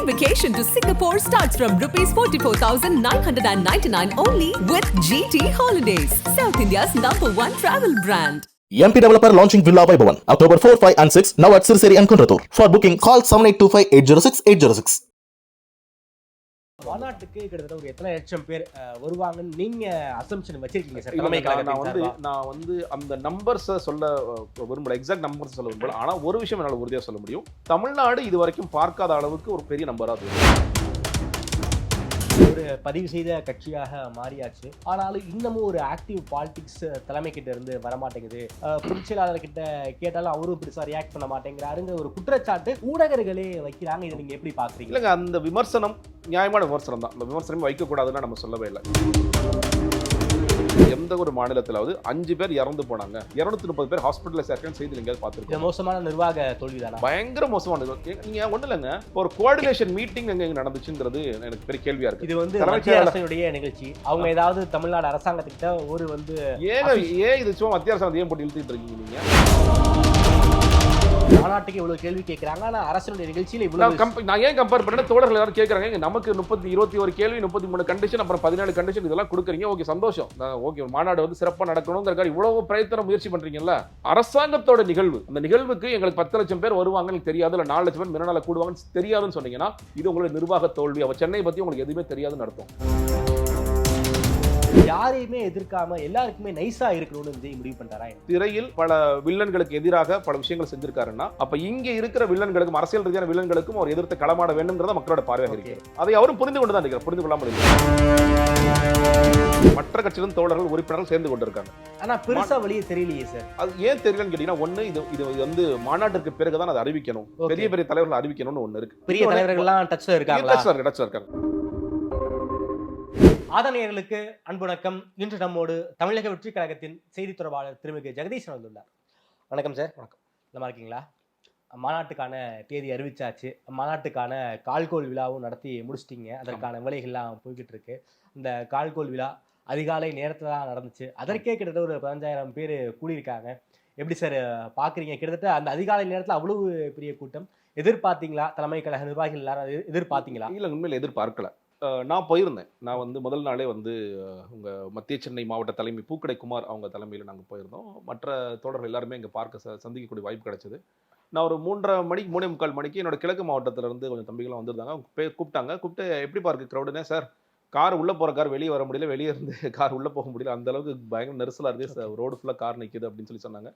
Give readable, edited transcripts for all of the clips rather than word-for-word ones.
Free vacation to Singapore starts from rupees 44,999 only with GT Holidays, South India's #1 travel brand. MP Developer launching Villa Vaibhavan October 4, 5 and 6 now at Sirseri and Kunratur. For booking call 7825806806. மாநாட்டுக்கு கிட்டத்தட்ட ஒரு எத்தனை லட்சம் பேர் வருவாங்கன்னு நீங்க assumption வச்சிருக்கீங்க sir? நான் வந்து அந்த நம்பர்ஸை சொல்ல விரும்பல, எக்ஸாக்ட் நம்பர்ஸ் சொல்ல விரும்பல. ஆனா ஒரு விஷயம் என்னால் உறுதியாக சொல்ல முடியும், தமிழ்நாடு இது வரைக்கும் பார்க்காத அளவுக்கு ஒரு பெரிய நம்பராக ஒரு பதிவு செய்த கட்சியாக மாறியாச்சு. ஆனாலும் இன்னமும் ஒரு ஆக்டிவ் பாலிடிக்ஸ் தலைமை கிட்ட இருந்து வரமாட்டேங்குது. பொதுச் செயலாளர் கிட்ட கேட்டாலும் அவரும் பெருசா ரியாக்ட் பண்ண மாட்டேங்கிறாருங்க ஒரு குற்றச்சாட்டு ஊடகர்களே வைக்கிறாங்க. இதை நீங்க எப்படி பாக்குறீங்க? இல்லைங்க, அந்த விமர்சனம் நியாயமான விமர்சனம் தான். அந்த விமர்சனம் வைக்கக்கூடாதுன்னு நம்ம சொல்லவே இல்லை. எந்த ஒரு மாநிலத்திலாவது 5 பேர் இறந்து போனாங்க, 230 பேர் ஹாஸ்பிட்டல்ல சேர்க்கணும் செய்தி எங்கேயாவது பார்த்துருக்கோம்? மோசமான நிர்வாக தோல்விதானா? பயங்கர மோசமான. நீங்க ஒண்ணு இல்லைங்க, ஒரு கோஆர்டினேஷன் மீட்டிங் எங்க நடந்துச்சுங்கிறது எனக்கு பெரிய கேள்வியா இருக்கு. இது வந்து மத்திய அரசுடைய நிகழ்ச்சி. அவங்க ஏதாவது தமிழ்நாடு அரசாங்கத்துக்கிட்ட ஒரு வந்து ஏன் இது சும்மா மத்திய அரசாங்கம் ஏன் போட்டு இழுத்துட்டு இருக்கீங்க நீங்க? மாநாட்டுக்கு இவ்வளவு கேள்வி கேட்கறாங்க, ஆனா அரசுடைய நிகழ்ச்சியில இவ்வளவு நான் ஏன் கம்பேர் பண்ணேன்? தோழர்கள் எல்லாரும் கேட்கறாங்க, நமக்கு 21 கேள்வி, 33 கண்டிஷன், அப்புறம் 17 கண்டிஷன் இதெல்லாம் கொடுக்குறீங்க. ஓகே, சந்தோஷம். ஓகே, மாநாடு வந்து சிறப்பாக நடக்கணுங்கிற இவ்வளவு பிரயத்தனம் முயற்சி பண்றீங்கல்ல. அரசாங்கத்தோட நிகழ்வு, அந்த நிகழ்வுக்கு எங்களுக்கு 10 லட்சம் பேர் வருவாங்கன்னு தெரியாது, இல்லை 4 லட்சம் பேர் மிரநாள கூடுவாங்கன்னு தெரியாதுன்னு சொன்னீங்கன்னா இது உங்களுடைய நிர்வாக தோல்வி. அவ சென்னை பத்தி உங்களுக்கு எதுவுமே தெரியாதுன்னு அர்த்தம். யாரையுமே எதிர்க்காம எல்லாருக்குமே நைஸா இருக்கணும்னு விஜய் முடிவு பண்றாரா? திரையில் பல வில்லன்களுக்கு எதிராக பல விஷயங்கள் செஞ்சிருக்காருன்னா, அப்ப இங்க இருக்கிற வில்லன்களுக்கும் அரசியல் ரீதியான வில்லன்களுக்கும் அவர் எதிர்த்து களமாட வேண்டும்ங்கிறத மக்களோட பார்வையாக இருக்கிறது. அதை அவரும் புரிந்து கொண்டு தான் இருக்கிறார், புரிந்து கொள்ளாமல் மற்ற கட்சியிலும் தோழர்கள் உறுப்பினர்கள் சேர்ந்து கொண்டிருக்காங்க. ஆனா பெருசா வழியே தெரியலையே சார். அது ஏன் தெரியலன்னு கேட்டீங்கன்னா, ஒண்ணு இது வந்து மாநாட்டிற்கு பிறகுதான் அதை அறிவிக்கணும், பெரிய பெரிய தலைவர்கள் அறிவிக்கணும்னு ஒண்ணு இருக்கு. பெரிய தலைவர்கள்லாம் டச்ல இருக்காங்க. ஆதரணியர்களுக்கு அன்பு வணக்கம். இன்று நம்மோடு தமிழக வெற்றி கழகத்தின் செய்தி தொடர்பாளர் திருமிகு ஜெகதீசன் வந்துள்ளார். வணக்கம் சார். வணக்கம். நல்லா இருக்கீங்களா? மாநாட்டுக்கான தேதி அறிவிச்சாச்சு, மாநாட்டுக்கான கால்கோல் விழாவும் நடத்தி முடிச்சிட்டிங்க. அதற்கான வேலைகள்லாம் போய்கிட்டு இருக்கு. இந்த கால்கோல் விழா அதிகாலை நேரத்தில் தான் நடந்துச்சு. அதற்கே கிட்டத்தட்ட ஒரு 15,000 பேர் கூடியிருக்காங்க. எப்படி சார் பார்க்குறீங்க? கிட்டத்தட்ட அந்த அதிகாலை நேரத்தில் அவ்வளவு பெரிய கூட்டம் எதிர்பார்த்தீங்களா? தலைமை கழக நிர்வாகிகள் எல்லாரும் எதிர்பார்த்தீங்களா? இல்லை, உண்மையில் எதிர்பார்க்கல. நான் போயிருந்தேன். நான் வந்து முதல் நாளே வந்து உங்கள் மத்திய சென்னை மாவட்ட தலைமை பூக்கடை குமார் அவங்க தலைமையில் நாங்கள் போயிருந்தோம். மற்ற தோழர்கள் எல்லாருமே இங்கே பார்க்க சந்திக்கக்கூடிய வாய்ப்பு கிடைச்சது. நான் ஒரு 3:45 மணிக்கு என்னோட கிழக்கு மாவட்டத்திலேருந்து கொஞ்சம் தம்பிகளும் வந்திருந்தாங்க. கூப்பிட்டாங்க. கூப்பிட்டு எப்படி பார்க்கு க்ரௌடுனே, சார் கார் உள்ளே போகிற கார் வெளியே வர முடியல, வெளியே இருந்து கார் உள்ளே போக முடியல, அந்தளவுக்கு பயங்கர நெரிசலாக இருக்குது, ரோடு ஃபுல்லாக கார் நிற்கிது அப்படின்னு சொல்லி சொன்னாங்க.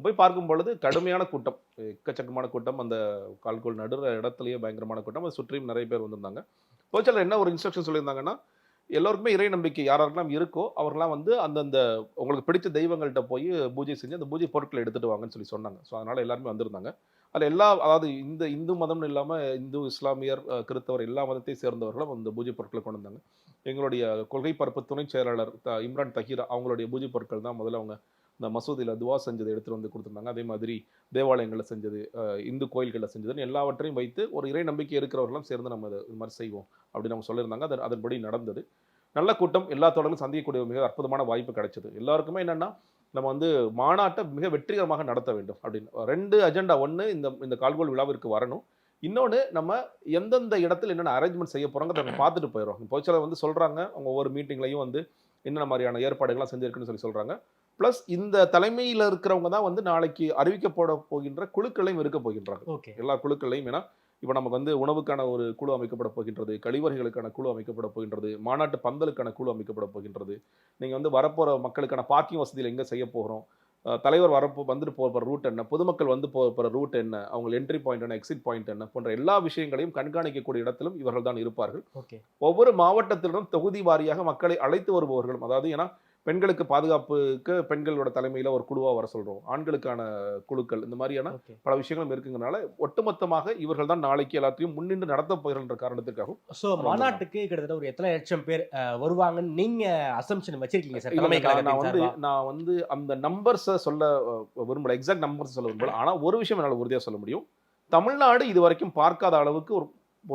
போய் பார்க்கும் பொழுது கடுமையான கூட்டம், எக்கச்சக்கமான கூட்டம். அந்த கால்கோல் நடுற இடத்துலையே பயங்கரமான கூட்டம். அதை சுற்றியும் நிறைய பேர் வந்திருந்தாங்க. பொதுச்செயலாளர் என்ன ஒரு இன்ஸ்ட்ரக்ஷன் சொல்லியிருந்தாங்கன்னா, எல்லோருக்குமே இறை நம்பிக்கை யாரெல்லாம் இருக்கோ அவரெல்லாம் வந்து அந்தந்த உங்களுக்கு பிடிச்ச தெய்வங்கள்கிட்ட போய் பூஜை செஞ்சு அந்த பூஜை பொருட்களை எடுத்துகிட்டு வாங்கன்னு சொல்லி சொன்னாங்க. ஸோ அதனால் எல்லாருமே வந்திருந்தாங்க. அதில் அதாவது இந்த இந்து மதம்னு இல்லாமல் இந்து, இஸ்லாமியர், கிறிஸ்தவர் எல்லா மதத்தையும் சேர்ந்தவர்களும் அந்த பூஜை பொருட்களை கொண்டு வந்தாங்க. எங்களுடைய கொள்கை பரப்பு துணை செயலாளர் இம்ரான் தஹீர் அவங்களுடைய பூஜை பொருட்கள் தான் முதல்ல அவங்க இந்த மசூதியில் துவா செஞ்சதை எடுத்துகிட்டு வந்து கொடுத்துருந்தாங்க. அதே மாதிரி தேவாலயங்களில் செஞ்சது, இந்து கோயில்களில் செஞ்சதுன்னு எல்லாவற்றையும் வைத்து ஒரு இறை நம்பிக்கை இருக்கிறவர்களும் சேர்ந்து நம்ம இது மாதிரி செய்வோம் அப்படின்னு அவங்க சொல்லியிருந்தாங்க. அதன்படி நடந்தது. நல்ல கூட்டம், எல்லா தொடர்களும் சந்திக்கக்கூடிய மிக அற்புதமான வாய்ப்பு கிடைச்சது. எல்லாருக்குமே என்னென்னா, நம்ம வந்து மாநாட்டை மிக வெற்றிகரமாக நடத்த வேண்டும் அப்படின்னு 2 அஜெண்டா. ஒன்று, இந்த கால்கோல் விழாவிற்கு வரணும். இன்னொன்று, நம்ம எந்தெந்த இடத்துல என்னென்ன அரேஞ்ச்மெண்ட் செய்ய போகிறோங்க அதை பார்த்துட்டு போயிடும். பொதுச்செயலாளர் வந்து சொல்கிறாங்க, அவங்க ஒவ்வொரு மீட்டிங்லையும் வந்து என்னென்ன மாதிரியான ஏற்பாடுகள்லாம் செஞ்சிருக்குன்னு சொல்கிறாங்க. ப்ளஸ் இந்த தலைமையில் இருக்கிறவங்க தான் வந்து நாளைக்கு அறிவிக்கப்பட போகின்ற குழுக்களையும் இருக்க போகின்றாங்க. எல்லா குழுக்களையும். ஏன்னா இப்போ நமக்கு வந்து உணவுக்கான ஒரு குழு அமைக்கப்பட போகின்றது, கழிவறைகளுக்கான குழு அமைக்கப்பட போகின்றது, மாநாட்டு பந்தலுக்கான குழு அமைக்கப்பட போகின்றது. நீங்கள் வந்து வரப்போகிற மக்களுக்கான பார்க்கிங் வசதியில் எங்கே செய்ய போகிறோம், தலைவர் வந்துட்டு போகிற ரூட் என்ன, பொதுமக்கள் வந்து போகிற ரூட் என்ன, அவங்க என்ட்ரி பாயிண்ட் என்ன, எக்ஸிட் பாயிண்ட் என்ன போன்ற எல்லா விஷயங்களையும் கண்காணிக்கக்கூடிய இடத்திலும் இவர்கள் தான் இருப்பார்கள். ஒவ்வொரு மாவட்டத்திலும் தொகுதி வாரியாக மக்களை அழைத்து வருபவர்களும், அதாவது ஏன்னா பெண்களுக்கு பாதுகாப்புக்கு பெண்களோட தலைமையில் ஒரு குழுவாக வர சொல்கிறோம், ஆண்களுக்கான குழுக்கள், இந்த மாதிரியான பல விஷயங்களும் இருக்குங்கிறனால ஒட்டுமொத்தமாக இவர்கள் தான் நாளைக்கு எல்லாத்தையும் முன்னின்று நடத்த போகிற காரணத்திற்காகவும். ஸோ மாநாட்டுக்கு கிட்டத்தட்ட ஒரு எத்தனை லட்சம் பேர் வருவாங்கன்னு நீங்க அசம்ஷன் வச்சிருக்கீங்க சார்? நான் வந்து அந்த நம்பர்ஸை சொல்ல விரும்பல, எக்ஸாக்ட் நம்பர்ஸ் சொல்ல விரும்பல. ஆனால் ஒரு விஷயம் என்னால் உறுதியாக சொல்ல முடியும், தமிழ்நாடு இது வரைக்கும் பார்க்காத அளவுக்கு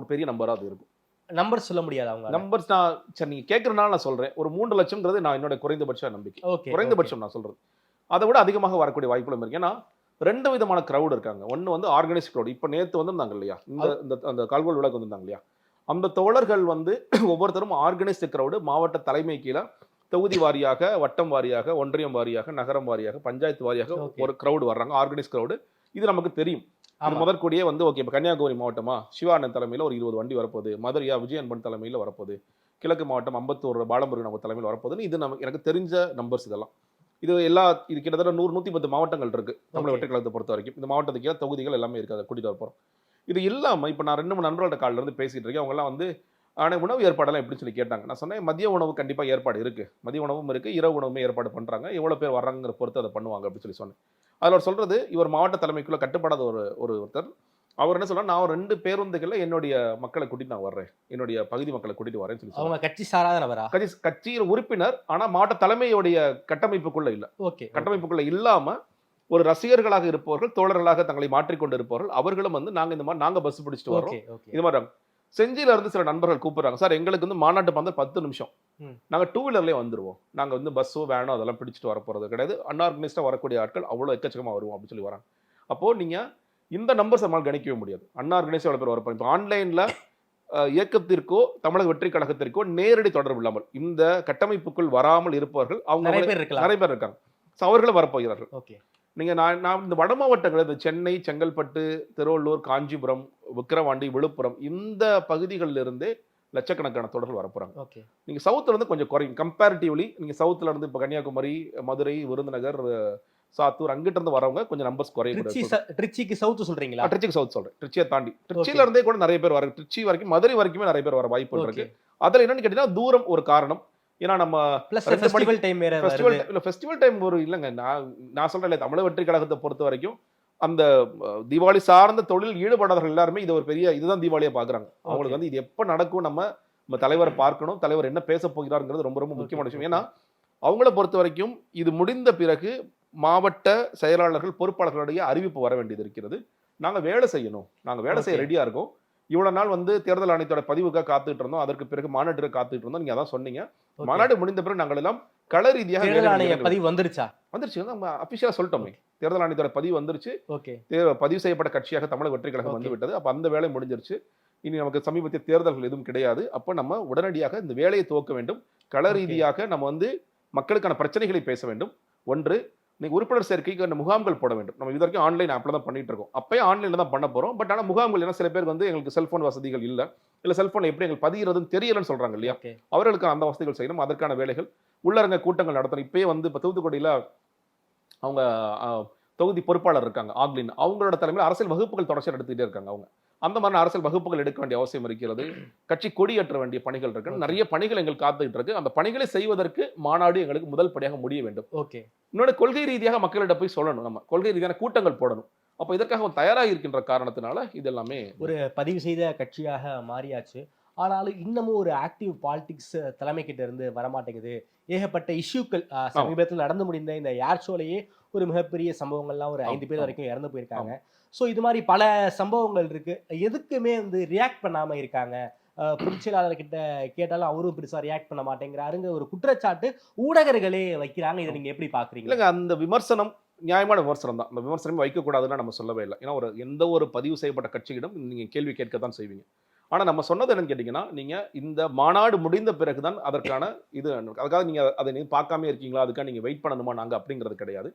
ஒரு பெரிய நம்பராக இருக்கும். நம்பர் சொல்ல முடியாது. அவங்க நம்பர்ஸ் நான் சரி நீங்க கேட்கறதுனால நான் சொல்றேன், ஒரு 3 லட்சம்ங்கிறது நான் என்னோட குறைந்தபட்ச நம்பிக்கை. குறைந்தபட்சம் நான் சொல்றது, அதை விட அதிகமாக வரக்கூடிய வாய்ப்புகளும் இருக்கு. ஏன்னா 2 விதமான கிரௌட் இருக்காங்க. ஒன்னு வந்து ஆர்கனைஸ்ட் கிரௌட். இப்ப நேத்து வந்திருந்தாங்க இல்லையா, அந்த கால்கோல் விளக்கு வந்திருந்தாங்க இல்லையா, அந்த தோழர்கள் வந்து ஒவ்வொருத்தரும் ஆர்கனைஸ்டு கிரௌடு, மாவட்ட தலைமை கீழே தொகுதி வாரியாக, வட்டம் வாரியாக, ஒன்றியம் வாரியாக, நகரம் வாரியாக, பஞ்சாயத்து வாரியாக ஒரு கிரௌடு வர்றாங்க, ஆர்கனைஸ் கிரௌடு. இது நமக்கு தெரியும். முதற்கூடியே வந்து ஓகே, இப்போ கன்னியாகுமரி மாவட்டமா சிவானந்த் தலைமையில் ஒரு 20 வண்டி வரப்போகுது, மதுரையா விஜயன்பன் தலைமையில் வரப்போகுது, கிழக்கு மாவட்டம் அம்பத்தூர் பாலமுருகன் நம்ம தலைமையில் வரப்போகுதுன்னு இது எனக்கு தெரிஞ்ச நம்பர்ஸ். இதெல்லாம் இது கிட்டத்தட்ட 100-110 மாவட்டங்கள் இருக்கு தமிழக வெற்றி கழகத்தை பொறுத்த வரைக்கும். இந்த மாவட்டத்துக்கு தொகுதிகள் எல்லாமே இருக்கு, அதை கூட்டிட்டு வர போறோம். இது இல்லாம இப்போ நான் 2-3 நண்பர்களோட காலில் இருந்து பேசிட்டு இருக்கேன். அவங்க எல்லாம் வந்து ஆனால் உணவு ஏற்பாடெல்லாம் எப்படின்னு சொல்லி கேட்டாங்க. நான் சொன்னேன், மதிய உணவு கண்டிப்பாக ஏற்பாடு இருக்குது, மதிய உணவும் இருக்குது, இரவு உணவுமே ஏற்பாடு பண்ணுறாங்க, எவ்வளோ பேர் வர்றாங்கிற பொறுத்து அதை பண்ணுவாங்க அப்படின்னு சொல்லி சொன்னேன். அதில் சொல்கிறது, இவர் மாவட்ட தலைமைக்குள்ளே கட்டுப்படாத ஒருத்தர், அவர் என்ன சொல்கிறார், நான் 2 பேருந்துகளில் என்னுடைய மக்களை கூட்டிட்டு நான் வர்றேன், என்னுடைய பகுதி மக்களை கூட்டிட்டு வரேன்னு சொல்லி. அவங்க கட்சி சாராதவரா? கட்சியில் உறுப்பினர், ஆனால் மாவட்ட தலைமையுடைய கட்டமைப்புக்குள்ளே இல்லை. ஓகே, கட்டமைப்புக்குள்ளே இல்லாமல் ஒரு ரசிகர்களாக இருப்பவர்கள், தோழர்களாக தங்களை மாற்றிக்கொண்டு இருப்பவர்கள், அவர்களும் வந்து நாங்கள் இந்த மாதிரி நாங்கள் பஸ் பிடிச்சிட்டு வரோம், இது மாதிரி. செஞ்சியில இருந்து சில நண்பர்கள் கூப்பிடுறாங்க, சார் எங்களுக்கு வந்து மாநாட்டு பந்தல் 10 நிமிஷம், நாங்கள் 2 வீலர்லேயே வந்துருவோம், நாங்கள் வந்து பஸ்ஸோ வேனோ அதெல்லாம் பிடிச்சிட்டு வர போகிறது கிடையாது, அன்ஆர்கனைஸ்டாக வரக்கூடிய ஆட்கள் அவ்வளோ எக்கச்சக்கமாக வருவோம் அப்படின்னு சொல்லி வராங்க. அப்போது நீங்கள் இந்த நம்பர்ஸ் நம்மளால் கணிக்கவே முடியாது, அன்ஆர்கனைஸ்டாக எவ்வளோ பேர் வரப்போம். இப்போ ஆன்லைனில் இயக்கத்திற்கோ தமிழக வெற்றி கழகத்திற்கோ நேரடி தொடர்பு இல்லாமல் இந்த கட்டமைப்புக்குள் வராமல் இருப்பவர்கள் அவங்க நிறைய பேர் இருக்காங்க. ஸோ அவர்களும் வரப்போகிறார்கள். ஓகே, நீங்கள் நான் இந்த வட மாவட்டங்கள், இந்த சென்னை, செங்கல்பட்டு, திருவள்ளூர், காஞ்சிபுரம், விக்கிரவாண்டி, விழுப்புரம், இந்த பகுதிகளிலிருந்தே லட்சக்கணக்கான தொடர்கள் வரப்போறாங்க. ஓகே, நீங்கள் சவுத்தில் இருந்து கொஞ்சம் குறையும் கம்பேரிட்டிவ்லி. நீங்கள் சவுத்தில் இருந்து இப்போ கன்னியாகுமரி, மதுரை, விருதுநகர், சாத்தூர் அங்கிட்ட இருந்து வரவங்க கொஞ்சம் நம்பர்ஸ் குறையும். ட்ரிச்சிக்கு சவுத் சொல்றீங்களா? ட்ரிச்சிக்கு சவுத் சொல்றேன். ட்ரிச்சியை தாண்டி ட்ரிச்சியில இருந்தே கூட நிறைய பேர் வர, ட்ரிச்சி வரைக்கும் மதுரை வரைக்குமே நிறைய பேர் வர வாய்ப்பு இருக்கு. அதில் என்னன்னு கேட்டீங்கன்னா தூரம் ஒரு காரணம். ஏன்னா நம்ம ஃபெஸ்டிவல் டைம் ஒரு இல்லைங்க, நான் சொல்றேன், தமிழக வெற்றி கழகத்தை பொறுத்த வரைக்கும் அந்த தீபாவளி சார்ந்த தொழில் ஈடுபடாதவர்கள் எல்லாருமே இது ஒரு பெரிய இதுதான் தீபாவளியை பாக்குறாங்க. அவங்களுக்கு வந்து இது எப்ப நடக்கும், நம்ம தலைவரை பார்க்கணும், தலைவர் என்ன பேச போகிறாருங்கிறது ரொம்ப ரொம்ப முக்கியமான விஷயம். ஏன்னா அவங்கள பொறுத்த வரைக்கும் இது முடிந்த பிறகு மாவட்ட செயலாளர்கள், பொறுப்பாளர்களுடைய அறிவிப்பு வர வேண்டியது இருக்கிறது. நாங்க வேலை செய்யணும், நாங்க வேலை செய்ய ரெடியா இருக்கோம். இவ்வளவு நாள் வந்து தேர்தல் ஆணையத்தோட பதிவுக்காக காத்துட்டு இருந்தோம், அதற்கு பிறகு மாநாட்டுக்கு காத்துட்டு இருந்தோம். நீங்க அதான் சொன்னீங்க. மாநாடு முடிந்த பிறகு நாங்கள் எல்லாம் கள ரீதியாக பதிவு வந்துருச்சு, நம்ம அபிஷியலா சொல்லிட்டோமே, தேர்தல் ஆணையத்தோட பதிவு வந்துருச்சு, பதிவு செய்யப்பட்ட கட்சியாக தமிழக வெற்றி கழகம் வந்து விட்டது. அப்ப அந்த வேலை முடிஞ்சிருச்சு. இனி நமக்கு சமீபத்திய தேர்தல்கள் எதுவும் கிடையாது. அப்ப நம்ம உடனடியாக இந்த வேலையை துவக்க வேண்டும். கள ரீதியாக நம்ம வந்து மக்களுக்கான பிரச்சனைகளை பேச வேண்டும். ஒன்று, நீங்க உறுப்பினர் சேர்க்கைக்கு அந்த முகாம்கள் போட வேண்டும். நம்ம இது வரைக்கும் ஆன்லைன் ஆப்ல தான் பண்ணிட்டு இருக்கோம், அப்பயே ஆன்லைன்ல தான் பண்ண போறோம். பட் ஆனால் முகாம்கள், ஏன்னா சில பேர் வந்து எங்களுக்கு செல்போன் வசதிகள் இல்ல செல்போன் எப்படி எங்களுக்கு பதிகிறதுன்னு தெரியலன்னு சொல்றாங்க இல்லையா, அவர்களுக்கு அந்த வசதிகள் செய்யணும். அதற்கான வேலைகள், உள்ளரங்க கூட்டங்கள் நடத்தணும். இப்பயே வந்து இப்போ தூத்துக்குடியில அவங்க தொகுதி பொறுப்பாளர் இருக்காங்க ஆக்லின், அவங்களோட தலைமையில் அரசியல் வகுப்புகள் தொடர்ச்சியாக எடுத்துக்கிட்டே இருக்காங்க. அவங்க அந்த மாதிரி அரசியல் வகுப்புகள் எடுக்க வேண்டிய அவசியம் இருக்கிறது. கட்சி கொடியேற்ற வேண்டிய பணிகள் இருக்கு, நிறைய பணிகள் எங்களுக்கு காத்துக்கிட்டு இருக்கு. அந்த பணிகளை செய்வதற்கு மாநாடு எங்களுக்கு முதல் படியாக முடிய வேண்டும். ஓகே, இன்னொரு கொள்கை ரீதியாக மக்களிடம் போய் சொல்லணும், நம்ம கொள்கை ரீதியான கூட்டங்கள் போடணும். அப்போ இதற்காக தயாராக இருக்கின்ற காரணத்தினால இதெல்லாமே ஒரு பதிவு செய்த கட்சியாக மாறியாச்சு. ஆனாலும் இன்னமும் ஒரு ஆக்டிவ் பாலிடிக்ஸ் தலைமை கிட்ட இருந்து வரமாட்டேங்குது. ஏகப்பட்ட இஷ்யூக்கள் சமீபத்தில் நடந்து முடிந்த இந்த ஏர் ஷோலையே ஒரு மிகப்பெரிய சம்பவங்கள்லாம் ஒரு 5 பேர் வரைக்கும் இறந்து போயிருக்காங்க. ஸோ இது மாதிரி பல சம்பவங்கள் இருக்கு. எதுக்குமே வந்து ரியாக்ட் பண்ணாம இருக்காங்க. பொதுச் செயலாளர்கிட்ட கேட்டாலும் அவரும் பெருசா ரியாக்ட் பண்ண மாட்டேங்கிறாருங்க ஒரு குற்றச்சாட்டு ஊடகர்களே வைக்கிறாங்க. இதை நீங்க எப்படி பாக்குறீங்க? இல்லைங்க, அந்த விமர்சனம் நியாயமான விமர்சனம் தான். அந்த விமர்சனம் வைக்கக்கூடாதுன்னு நம்ம சொல்லவே இல்லை. ஏன்னா எந்த ஒரு பதிவு செய்யப்பட்ட கட்சியிடம் நீங்க கேள்வி கேட்க தான் செய்வீங்க. ஆனா நம்ம சொன்னது என்னன்னு கேட்டீங்கன்னா, நீங்க இந்த மாநாடு முடிந்த பிறகுதான் அதற்கான இது, அதுக்காக நீங்க அதை நீங்க பார்க்காம இருக்கீங்களா, அதுக்காக நீங்க வெயிட் பண்ணணுமா நாங்க அப்படிங்கிறது கிடையாது.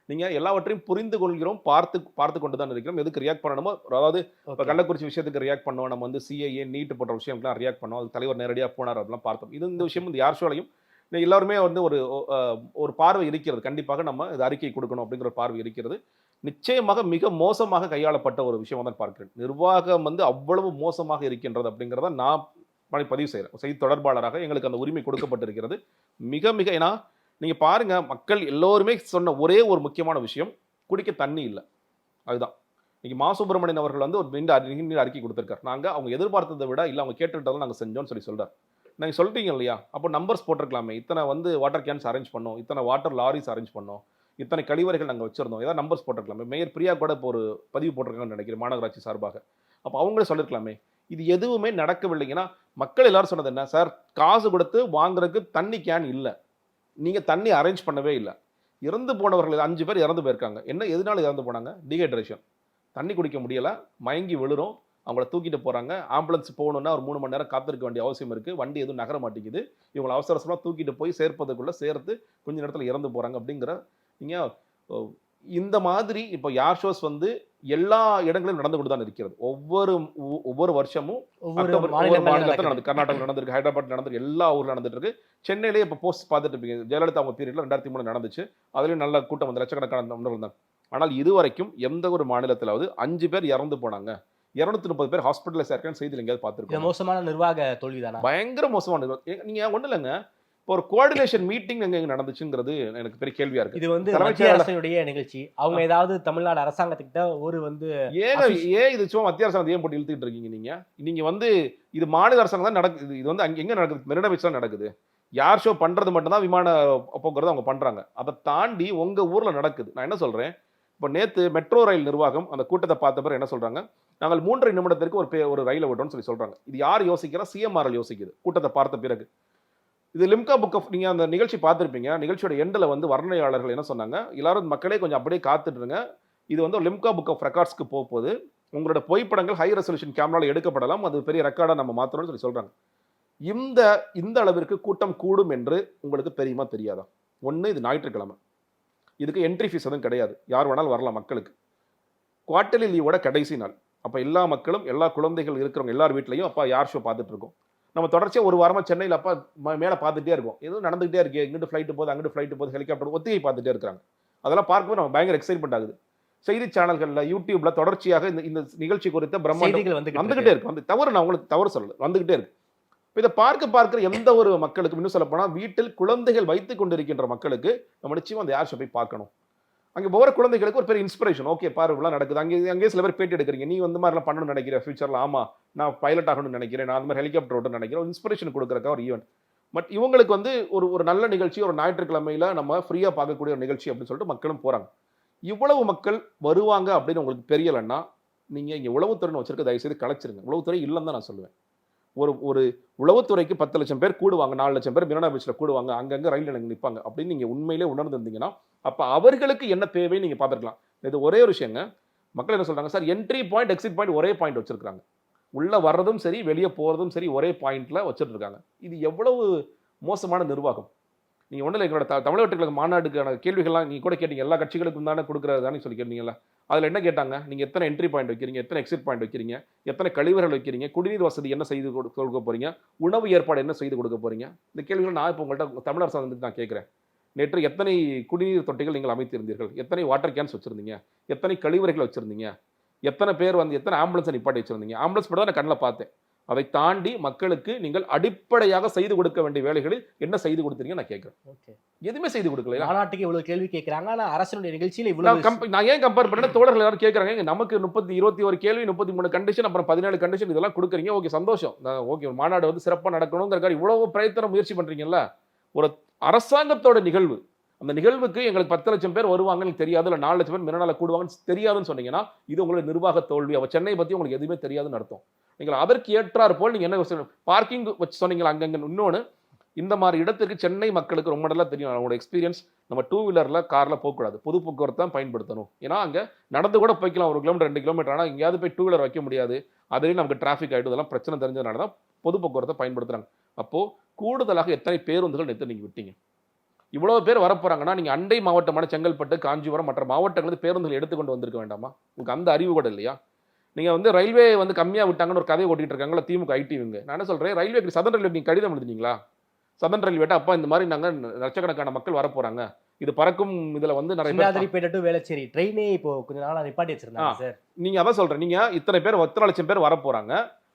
நீங்க எல்லாவற்றையும் புரிந்து கொள்கிறோம், பார்த்து கொண்டு தான் இருக்கிறோம். எதுக்கு ரியாக்ட் பண்ணணுமோ, அதாவது இப்போ கள்ளக்குறிச்சி விஷயத்துக்கு ரியாக்ட் பண்ணோம், நம்ம வந்து சிஏஏ நீட் போன்ற விஷயம்லாம் ரியாக்ட் பண்ணோம், அது தலைவர் நேரடியாக போனார், அதெல்லாம் பார்த்தோம். இந்த விஷயம் இந்த யார் ஷோலையும் எல்லாருமே வந்து ஒரு பார்வை இருக்கிறது. கண்டிப்பாக நம்ம இது அறிக்கை கொடுக்கணும் அப்படிங்கிற ஒரு பார்வை இருக்கிறது. நிச்சயமாக மிக மோசமாக கையாளப்பட்ட ஒரு விஷயம் தான் பார்க்கிறேன். நிர்வாகம் வந்து அவ்வளவு மோசமாக இருக்கின்றது அப்படிங்கிறத நான் பதிவு செய்கிறேன். செய்தி தொடர்பாளராக எங்களுக்கு அந்த உரிமை கொடுக்கப்பட்டிருக்கிறது. மிக மிக, ஏன்னா நீங்க பாருங்க, மக்கள் எல்லோருமே சொன்ன ஒரே ஒரு முக்கியமான விஷயம், குடிக்க தண்ணி இல்லை. அதுதான் இன்னைக்கு மா சுப்பிரமணியன் அவர்கள் வந்து ஒரு நீண்ட அறிக்கை கொடுத்திருக்காரு. அவங்க எதிர்பார்த்ததை விட இல்லை, அவங்க கேட்டுட்டதை நாங்கள் செஞ்சோம்னு சொல்றாரு. நீங்கள் சொல்றீங்க இல்லையா, அப்போ நம்பர்ஸ் போட்டிருக்கலாமே, இத்தனை வந்து வாட்டர் கேன்ஸ் அரேஞ்ச் பண்ணோம், இத்தனை வாட்டர் லாரிஸ் அரேஞ்ச் பண்ணோம், இத்தனை கழிவறைகள் நாங்கள் வச்சிருந்தோம், ஏதாவது நம்பர்ஸ் போட்டிருக்கலாமே. மேயர் பிரியா கூட இப்போ ஒரு பதிவு போட்டிருக்காங்கன்னு நினைக்கிறேன் மாநகராட்சி சார்பாக. அப்போ அவங்களே சொல்லிருக்கலாமே. இது எதுவுமே நடக்கவில்லைங்கன்னா மக்கள் எல்லாரும் சொன்னது என்ன, சார் காசு கொடுத்து வாங்குறதுக்கு தண்ணி கேன் இல்லை, நீங்க தண்ணி அரேஞ்ச் பண்ணவே இல்லை, இறந்து போனவர்கள் 5 பேர் இறந்து போயிருக்காங்க. என்ன எதனால இறந்து போனாங்க? டீஹைட்ரேஷன். தண்ணி குடிக்க முடியல, மயங்கி விழுறோம், அவங்கள தூக்கிட்டு போறாங்க. ஆம்புலன்ஸ் போகணும்னா ஒரு 3 மணி நேரம் காத்திருக்க வேண்டிய அவசியம் இருக்கு. வண்டி எதுவும் நகர மாட்டேங்குது. இவங்களை அவசர அவசரமா தூக்கிட்டு போய் சேர்த்து கொஞ்ச நேரத்தில் இறந்து போறாங்க. அப்படிங்கிற நீங்க இந்த மாதிரி இப்போ யார் ஷோஸ் வந்து எல்லா இடங்களிலும் நடந்து கொண்டு தான் இருக்கிறது. ஒவ்வொரு வருஷமும் ஒவ்வொரு மாநிலத்தில் நடந்து, கர்நாடகா நடந்திருக்கு, ஹைதராபாத் நடந்திருக்கு, எல்லா ஊர்ல நடந்துட்டு இருக்கு. சென்னையிலேயே இப்போ போஸ்ட் பார்த்துட்டு இருப்பீங்க, ஜெயலலிதா அவங்க பீரியட்ல 2003 நடந்துச்சு. அதுலயும் நல்ல கூட்டம் வந்து லட்சக்கணக்கான நபர்கள் தான். ஆனால் இதுவரைக்கும் எந்த ஒரு மாநிலத்திலாவது 5 பேர் இறந்து போனாங்க, 230 பேர் ஹாஸ்பிட்டல்ல சேர்க்கணும் செய்தியில் எங்கேயாவது பார்த்துருக்கோம்? மோசமான நிர்வாக தோல்விதானா? பயங்கர மோசமான நிர்வாகம். நீங்க ஒண்ணு இல்லைங்க, இப்போ ஒரு கோஆர்டினேஷன் மீட்டிங் எங்க நடந்துச்சுங்கிறது எனக்கு பெரிய கேள்வியா இருக்கு. இது வந்து மத்திய அரசுடைய நிகழ்ச்சி, அவங்க ஏதாவது தமிழ்நாடு அரசாங்கத்துக்கிட்ட ஒரு வந்து ஏன் இது சும்மா மத்திய அரசாங்கம் ஏன் போட்டு இழுத்துட்டு இருக்கீங்க? நீங்க வந்து இது மாநில அரசாங்கம் தான் நடக்குது. இது வந்து அங்க எங்க நடக்குது? மெரினா பீச் தான் நடக்குது. யார் ஷோ பண்றது மட்டும்தான் விமான போக்குவரத்து அவங்க பண்றாங்க. அதை தாண்டி உங்க ஊர்ல நடக்குது. நான் என்ன சொல்றேன், இப்போ நேத்து மெட்ரோ ரயில் நிர்வாகம் அந்த கூட்டத்தை பார்த்த பிறகு என்ன சொல்றாங்க, நாங்கள் 3.5 நிமிடத்திற்கு ஒரு ரயிலை விட்டோம்னு சொல்றாங்க. இது யார் யோசிக்கிறா? சிஎம்ஆர்எல் யோசிக்குது கூட்டத்தை பார்த்த பிறகு. இது லிம்கா புக் ஆஃப், நீங்க அந்த நிகழ்ச்சி பார்த்துருப்பீங்க. நிகழ்ச்சியோட எண்டில் வந்து வர்ணனையாளர்கள் என்ன சொன்னாங்க, எல்லாரும் மக்களே கொஞ்சம் அப்படியே காத்துட்டுருங்க, இது வந்து லிம்கா புக் ஆஃப் ரெக்கார்ட்ஸ்க்கு போகுது, உங்களோட புகைப்படங்கள் ஹை ரெசல்யூஷன் கேமரால எடுக்கப்படலாம், அது பெரிய ரெக்கார்டா நம்ம மாற்றணும்னு சொல்றாங்க. இந்த அளவிற்கு கூட்டம் கூடும் என்று உங்களுக்கு தெரியுமா தெரியாதா? ஒன்று, இது ஞாயிற்றுக்கிழமை, இதுக்கு என்ட்ரி ஃபீஸ் எதுவும் கிடையாது, யார் வேணாலும் வரலாம். மக்களுக்கு குவார்டர்லி லீவோட கடைசி நாள். அப்போ எல்லா மக்களும், எல்லா குழந்தைகள் இருக்கிறவங்க எல்லார் வீட்லையும் அப்பா யார் ஷோ பார்த்துட்டு இருக்கோம். நம்ம தொடர்ச்சியாக ஒரு வாரமாக சென்னையில் அப்பா மேலே பார்த்துட்டே இருக்கோம், எதுவும் நடந்துகிட்டே இருக்கு, இங்கிட்டு ஃப்ளைட்டு போகுது, அங்கிட்டு ஃப்ளைட்டு போகுது, ஹெலிகாப்டர் ஒத்திகை பார்த்துட்டே இருக்காங்க. அதெல்லாம் பார்க்கும்போது நம்ம பயங்கர எக்ஸைட்மெண்ட் ஆகுது. செய்தி சேனல்களில், யூடியூப்ல தொடர்ச்சியாக இந்த நிகழ்ச்சி குறித்த பிரம்மாண்டங்கள் வந்துகிட்டே இருக்கு. வந்து தவறு, நான் உங்களுக்கு தவறு சொல்லல, வந்துகிட்டே இருக்கு. இதை பார்க்கிற எந்த ஒரு மக்களுக்கு, இன்னும் சொல்ல போனால் வீட்டில் குழந்தைகள் வைத்துக் கொண்டிருக்கின்ற மக்களுக்கு நம்ம நிச்சயமா அந்த யார் ஷோ போய் பார்க்கணும். அங்கே ஒவ்வொரு குழந்தைகளுக்கு ஒரு பெரிய இன்ஸ்பிரேஷன். ஓகே பாரு இவ்வளோ நடக்குது, அங்கேயே சில பேர் பேட்டி எடுக்கிறீங்க, நீ வந்து மாதிரிலாம் பண்ணணும்னு நினைக்கிறேன் ஃபியூச்சரில், ஆமாம் நான் பைலட் ஆகணும்னு நினைக்கிறேன், நான் அந்த மாதிரி ஹெலிகாப்டர் ஓட்டணும்னு நினைக்கிறேன், இன்ஸ்பிரேஷன் கொடுக்குறக்கா ஒரு ஈவெண்ட். பட் இவங்களுக்கு வந்து ஒரு நல்ல நிகழ்ச்சி, ஒரு ஞாயிற்றுக்கிழமையில நம்ம ஃப்ரீயாக பார்க்கக்கூடிய ஒரு நிகழ்ச்சி அப்படின்னு சொல்லிட்டு மக்களும் போகிறாங்க. இவ்வளவு மக்கள் வருவாங்க அப்படின்னு உங்களுக்கு தெரியலைன்னா நீங்கள் இங்கே உளவுத்துறைன்னு வச்சிருக்க தயவுசெய்து கலைச்சிருங்க. உளவுத்துறை இல்லைன்னு தான் நான் சொல்லுவேன். ஒரு உளவுத்துறைக்கு 10 லட்சம் பேர் கூடுவாங்க, 4 லட்சம் பேர் மெரினா பீச்சில் கூடுவாங்க, அங்கங்கே ரயில் நிலையம் நிற்பாங்க அப்படின்னு நீங்கள் உண்மையிலே உணர்ந்துருந்தீங்கன்னா அப்போ அவர்களுக்கு என்ன தேவைன்னு நீங்கள் பார்த்துருக்கலாம். இது ஒரே ஒரு விஷயங்க. மக்கள் என்ன சொல்கிறாங்க, sir entry point exit point ஒரே பாயிண்ட் வச்சிருக்காங்க, உள்ளே வர்றதும் சரி வெளியே போகிறதும் சரி ஒரே பாயிண்ட்ல வச்சுட்டு இருக்காங்க. இது எவ்வளவு மோசமான நிர்வாகம். நீங்கள் ஒன்றும் இல்லை, எங்களோட தமிழகத்துக்கு மாநாடுக்கான கேள்விகள்லாம் நீங்கள் கூட கேட்டீங்க, எல்லா கட்சிகளுக்கும் தானே கொடுக்குறதானே சொல்லி கேட்டீங்களா? அதில் என்ன கேட்டாங்க, நீங்கள் எத்தனை என்ட்ரி பாயிண்ட் வைக்கிறீங்க, எத்தனை எக்ஸிட் பாயிண்ட் வைக்கிறீங்க, எத்தனை கழிவறைகள் வைக்கிறீங்க, குடிநீர் வசதி என்ன செய்து கொடுக்க போறீங்க, உணவு ஏற்பாடு என்ன செய்து கொடுக்க போறீங்க? இந்த கேள்விகள் நான் இப்போ உங்கள்கிட்ட தமிழ் அரசு வந்து நான் கேட்குறேன். நேற்று எத்தனை குடிநீர் தொட்டிகள் நீங்கள் அமைத்திருந்தீர்கள், எத்தனை வாட்டர் கேன்ஸ் வச்சிருந்தீங்க, எத்தனை கழிவறைகள் வச்சிருந்தீங்க, எத்தனை பேர் வந்து எத்தனை ஆம்புலன்ஸை நிப்பாட்டி வச்சிருந்தீங்க? ஆம்புலன்ஸ் மட்டும் தான் நான் கண்ணில் பார்த்தேன். அதை தாண்டி மக்களுக்கு நீங்கள் அடிப்படையாக செய்து கொடுக்க வேண்டிய வேலைகளில் என்ன செய்து கொடுத்தீங்க நான் கேட்கிறேன். எதுவுமே செய்து கொடுக்கல. மாநாட்டுக்கு இவ்வளவு கேள்வி கேட்கறாங்க, ஆனா அரசுடைய நிகழ்ச்சியில இவ்வளவு நான் ஏன் கம்பேர் பண்ண, தோழர்கள் எல்லாரும் கேட்கறாங்க, நமக்கு 21 கேள்வி, 33 கண்டிஷன், அப்புறம் 17 கண்டிஷன், இதெல்லாம் கொடுக்குறீங்க. ஓகே சந்தோஷம், ஓகே மாநாடு வந்து சிறப்பாக நடக்கணுங்கிறக்காக இவ்வளவு பிரயத்தனம் முயற்சி பண்றீங்கல்ல. ஒரு அரசாங்கத்தோட நிகழ்வு, அந்த நிகழ்வுக்கு எங்களுக்கு 10 லட்சம் பேர் வருவாங்கன்னு தெரியாது, இல்லை 4 லட்சம் பேர் மெரினால கூடுவாங்கன்னு தெரியாதுன்னு சொன்னீங்கன்னா இது உங்களுடைய நிர்வாக தோல்வி. அவ சென்னை பத்தி உங்களுக்கு எதுவுமே தெரியாதுன்னு அர்த்தம். நீங்கள் அதற்கு ஏற்றார் போல் நீங்க என்ன பார்க்கிங் வச்சு சொன்னீங்களா அங்கங்க. இன்னொன்று, இந்த மாதிரி இடத்துக்கு சென்னை மக்களுக்கு ரொம்ப நல்லா தெரியும், அவங்களோட எக்ஸ்பீரியன்ஸ். நம்ம 2 வீலர்ல கார்ல போகக்கூடாது, பொது போக்குவரத்து தான் பயன்படுத்தணும். ஏன்னா அங்கே நடந்து கூட போய்க்கலாம், 1 கிலோமீட்டர் 2 கிலோமீட்டர். ஆனால் எங்கேயாவது போய் 2 வீலர் வைக்க முடியாது, அதுலேயும் நமக்கு டிராஃபிக் ஆகிடும். இதெல்லாம் பிரச்சனை தெரிஞ்சதுனால தான் பொது போக்குவரத்தை பயன்படுத்துறாங்க. அப்போ கூடுதலாக எத்தனை பேருந்துகள் நேற்று நீங்க விட்டீங்க? இவ்வளவு பேர் வரப்போறாங்கன்னா நீங்க அண்டை மாவட்டமான செங்கல்பட்டு, காஞ்சிபுரம் மற்ற மாவட்டங்களுக்கு பேருந்துகள் எடுத்துக்கொண்டு வந்திருக்க வேண்டாமா? உங்களுக்கு அந்த அறிவு கூட இல்லையா? நீங்க வந்து ரயில்வே வந்து கம்மியா விட்டாங்கன்னு ஒரு கதையை ஓட்டிட்டு இருக்காங்களா திமுக ஐடிவிங்க. நான் என்ன சொல்றேன், ரயில்வே சதன் ரயில்வே நீங்க கடிதம் எழுதினீங்களா? சதன் ரயில்வேட்ட அப்பா இந்த மாதிரி நாங்க லட்சக்கணக்கான மக்கள் வரப்போறாங்க, இது பறக்கும் இதுல வந்து நிறைய வேளச்சேரி ட்ரெயினே இப்போ கொஞ்ச நாளா நிப்பாட்டி வச்சிருந்தாங்க சார். நீங்க அதான் சொல்றேன், நீங்க இத்தனை பேர் 10 லட்சம் பேர் வரப்போறாங்க,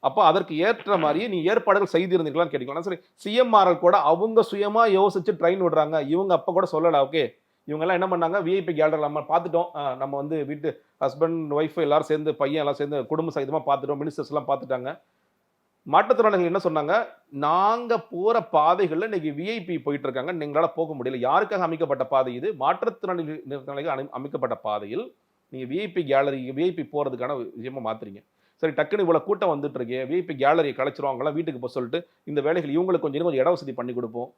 அப்போ அதற்கு ஏற்ற மாதிரி நீ ஏற்பாடுகள் செய்திருந்தீங்களான்னு கேட்டீங்களா? சரி, சிஎம்ஆர்எல் கூட அவங்க சுயமா யோசிச்சு ட்ரெயின் விடுறாங்க, இவங்க அப்ப கூட சொல்லல. ஓகே, இவங்க எல்லாம் என்ன பண்ணாங்க, விஐபி கேலரி நம்ம பார்த்துட்டோம், நம்ம வந்து வீட்டு ஹஸ்பண்ட் ஒய்ஃப் எல்லாரும் சேர்ந்து, பையன் எல்லாம் சேர்ந்து குடும்ப சகிதமா பார்த்துட்டோம், மினிஸ்டர்ஸ் எல்லாம் பார்த்துட்டாங்க. மாற்றுத்திறனாளிகள் என்ன சொன்னாங்க, நாங்க போற பாதைகள்ல இன்னைக்கு விஐபி போயிட்டு இருக்காங்க, நீங்களால போக முடியல. யாருக்காக அமைக்கப்பட்ட பாதை இது? மாற்றுத்திறனாளிகள் அமைக்கப்பட்ட பாதையில் நீங்க விஐபி கேலரி, விஐபி போறதுக்கான விஷயமா மாத்துறீங்க. சரி, டக்குன்னு இவ்வளவு கூட்டம் வந்துட்டு இருக்கே, விஐபி கேலரியை கலைச்சிரும், அவங்களாம் வீட்டுக்கு போக சொல்லிட்டு இந்த வேலைகள் இவங்களுக்கு கொஞ்சம் இட வசதி பண்ணி கொடுப்போம்.